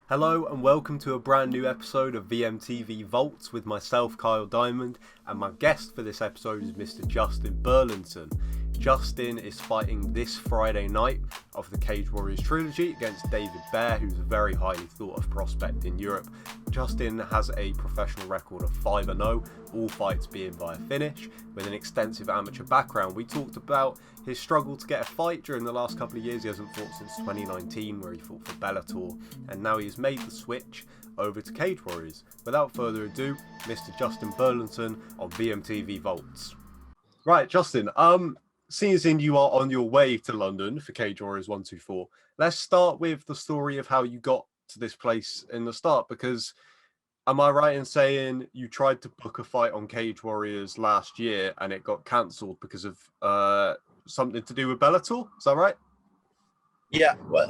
Hello and welcome to a brand new episode of VMTV Vaults with myself, Kyle Diamond, and my guest for this episode is Mr. Justin Burlinson. Justin is fighting this Friday night of the Cage Warriors trilogy against David Bear, who's a very highly thought of prospect in Europe. Justin has a professional record of 5-0, all fights being via finish, with an extensive amateur background. We talked about his struggle to get a fight during the last couple of years. He hasn't fought since 2019, where he fought for Bellator, and now he's made the switch over to Cage Warriors. Without further ado, Mr. Justin Burlinson on VMTV Vaults. Right, Justin, seeing as in you are on your way to London for Cage Warriors 124, let's start with the story of how you got to this place in the start, because am I right in saying you tried to book a fight on Cage Warriors last year and it got cancelled because of something to do with Bellator? Is that right? Yeah, well,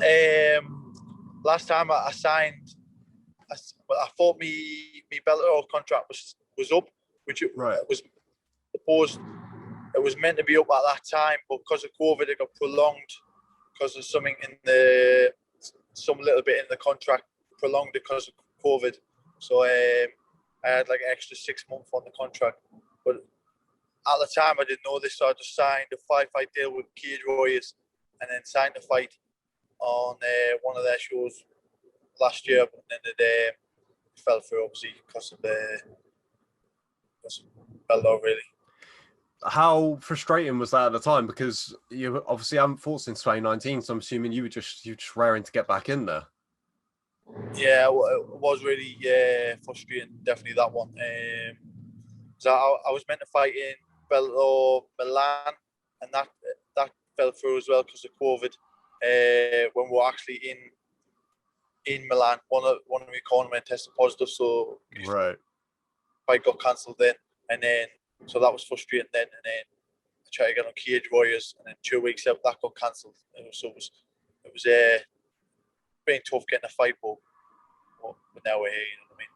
last time I signed, I thought me Bellator contract was up, which it was supposed it was meant to be up at that time, but because of COVID, it got prolonged because of something some little bit in the contract prolonged it because of COVID. So I had like an extra 6 months on the contract, but at the time I didn't know this, so I just signed a 5-fight deal with Cage Warriors, and then signed a fight on one of their shows last year, but then it fell through obviously because of Bellator, really. How frustrating was that at the time? Because you obviously haven't fought since 2019, so I'm assuming you were just raring to get back in there. Yeah, it was really frustrating, definitely that one. So I was meant to fight in Bellator Milan, and that fell through as well because of COVID. When we were actually in Milan, one of my cornermen tested positive, so right, fight got cancelled then, and then so that was frustrating then, and then I tried to get on Cage Warriors, and then 2 weeks out that got cancelled. So it was been tough getting a fight, but now we're here. You know what I mean?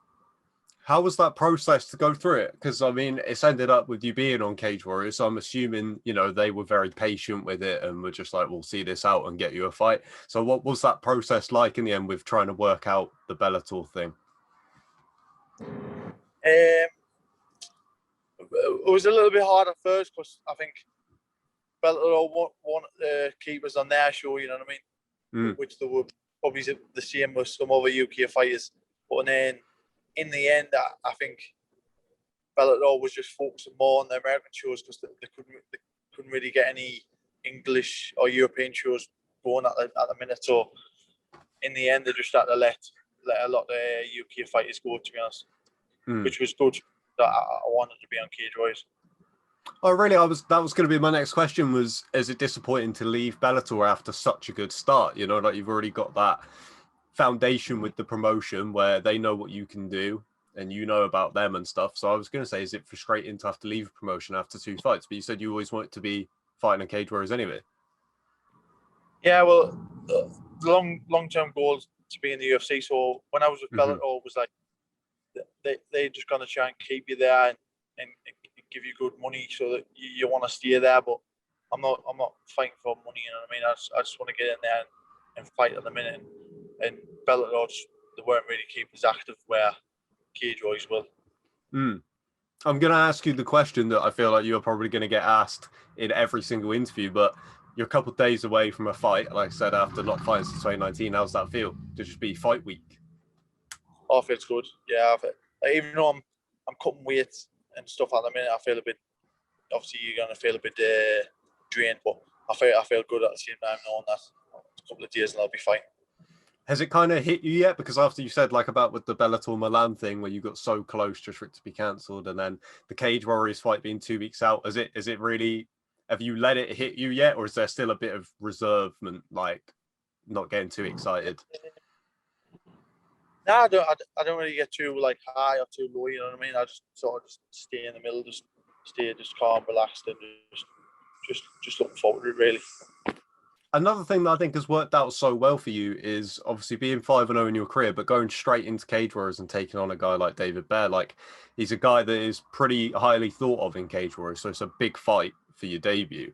how was that process to go through it? Because I mean, it's ended up with you being on Cage Warriors, so I'm assuming they were very patient with it and were just like, we'll see this out and get you a fight. So what was that process like in the end with trying to work out the Bellator thing? It was a little bit hard at first because I think Bellator want keepers on their show, you know what I mean? Which they were probably the same with some other UK fighters. But then in the end, I think Bellator was just focusing more on the American shows because they couldn't really get any English or European shows going at the minute. So in the end, they just started to let a lot of the UK fighters go, to be honest, which was good. That I wanted to be on Cage Warriors. Oh, really? That was going to be my next question. Was, is it disappointing to leave Bellator after such a good start? Like you've already got that foundation with the promotion where they know what you can do and you know about them and stuff. So I was going to say, is it frustrating to have to leave a promotion after 2 fights? But you said you always wanted to be fighting a Cage Warriors anyway. Yeah, well, the long-term goals to be in the UFC. So when I was with Bellator, it was like they just gonna try and keep you there and give you good money so that you want to stay there. But I'm not fighting for money. You know what I mean? I just want to get in there and fight at the minute. And Bellator, they weren't really keeping us active where Cage Warriors will. I'm going to ask you the question that I feel like you're probably going to get asked in every single interview, but you're a couple of days away from a fight, like I said, after not fighting since 2019. How's that feel to just be fight week? Oh, it feels good. Yeah, even though I'm cutting weight and stuff at the minute, I feel a bit. Obviously, you're gonna feel a bit drained, but I feel good at the same time, knowing that a couple of days and I'll be fine. Has it kind of hit you yet? Because after you said like about with the Bellator Milan thing, where you got so close just for it to be cancelled, and then the Cage Warriors fight being 2 weeks out, is it really? Have you let it hit you yet, or is there still a bit of reservement, like not getting too excited? No, I don't really get too like high or too low. You know what I mean? I just sort of just stay in the middle, just calm, relaxed, and just looking forward to it, really. Another thing that I think has worked out so well for you is obviously being 5-0 in your career, but going straight into Cage Warriors and taking on a guy like David Bear. Like, he's a guy that is pretty highly thought of in Cage Warriors, so it's a big fight for your debut.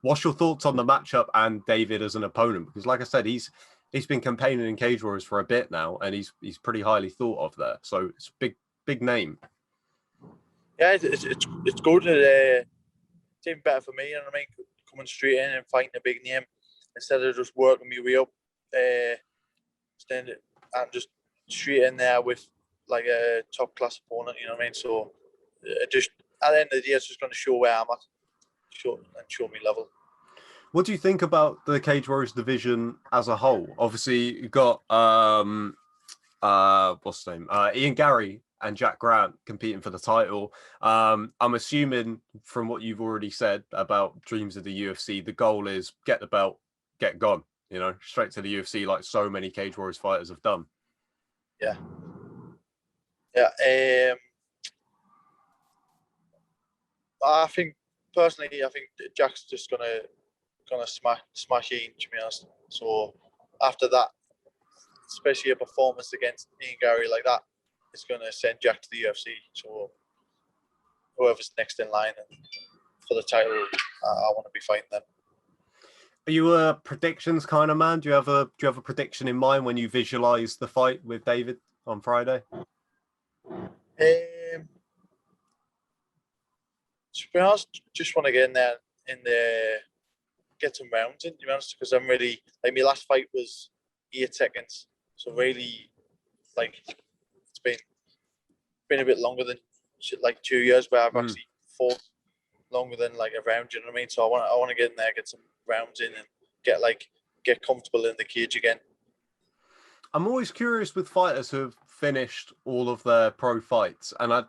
What's your thoughts on the matchup and David as an opponent? Because like I said, he's he's been campaigning in Cage Warriors for a bit now, and he's pretty highly thought of there. So it's a big name. Yeah, it's good. It's even better for me, you know what I mean? Coming straight in and fighting a big name instead of just working my way up. I'm just straight in there with like a top class opponent, you know what I mean? So just at the end of the day, it's just going to show where I'm at, show me level. What do you think about the Cage Warriors division as a whole? Obviously, you got what's the name? Ian Garry and Jack Grant competing for the title. I'm assuming from what you've already said about dreams of the UFC, the goal is get the belt, get gone. You know, straight to the UFC, like so many Cage Warriors fighters have done. Yeah. I think Jack's just gonna smash Ian, to be honest. So after that, especially a performance against Ian Garry like that, it's gonna send Jack to the UFC. So whoever's next in line for the title, I want to be fighting them. Are you a predictions kind of man? Do you have a prediction in mind when you visualize the fight with David on Friday? To be honest, just want to get in there and get some rounds in, to be honest, because I'm really, like, my last fight was 8 seconds. So really, like, it's been a bit longer than like 2 years where I've actually fought longer than like a round, you know what I mean? So I want to get in there, get some rounds in, and get comfortable in the cage again. I'm always curious with fighters who have finished all of their pro fights, and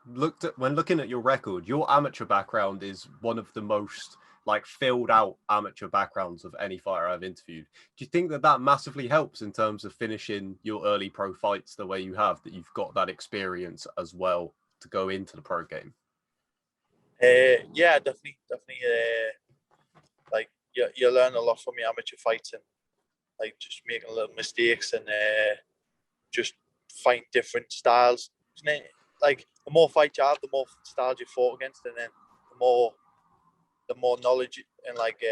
when looking at your record, your amateur background is one of the most like filled out amateur backgrounds of any fighter I've interviewed. Do you think that massively helps in terms of finishing your early pro fights the way you have, that you've got that experience as well to go into the pro game? Yeah, definitely. Like you learn a lot from your amateur fights, and like just making little mistakes and just fighting different styles. Like the more fights you have, the more styles you fought against, and then the more knowledge and like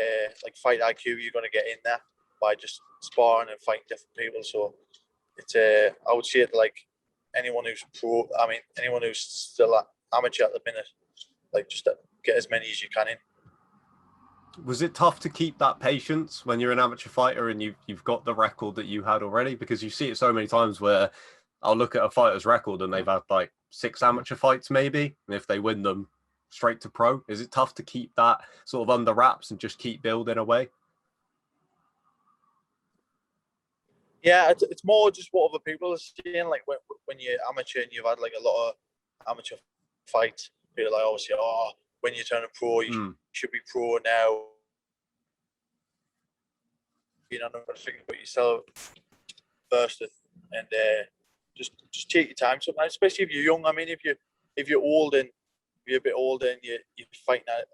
fight IQ you're gonna get in there by just sparring and fighting different people. So it's I would say it like anyone who's pro. I mean, anyone who's still amateur at the minute, like just get as many as you can in. Was it tough to keep that patience when you're an amateur fighter and you've got the record that you had already? Because you see it so many times where I'll look at a fighter's record and they've had like 6 amateur fights maybe, and if they win them, straight to pro. Is it tough to keep that sort of under wraps and just keep building away? Yeah, it's more just what other people are saying. Like when you're amateur and you've had like a lot of amateur fights, people like always say, "Oh, when you turn a pro, you should be pro now." You know, never think about yourself first, and just take your time sometimes, especially if you're young. I mean, if you're old and you're a bit older and you're fighting at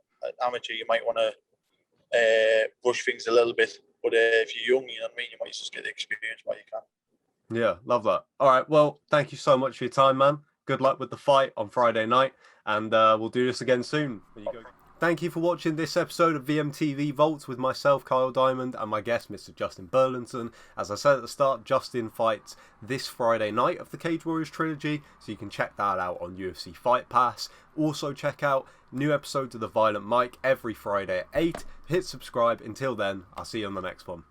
amateur, you might want to rush things a little bit. But if you're young, you know what I mean, you might just get the experience while you can. Yeah, love that. All right, well, thank you so much for your time, man. Good luck with the fight on Friday night, and we'll do this again soon. Thank you for watching this episode of VMTV Vaults with myself, Kyle Diamond, and my guest, Mr. Justin Burlinson. As I said at the start, Justin fights this Friday night of the Cage Warriors trilogy, so you can check that out on UFC Fight Pass. Also check out new episodes of The Violent Mike every Friday at 8. Hit subscribe. Until then, I'll see you on the next one.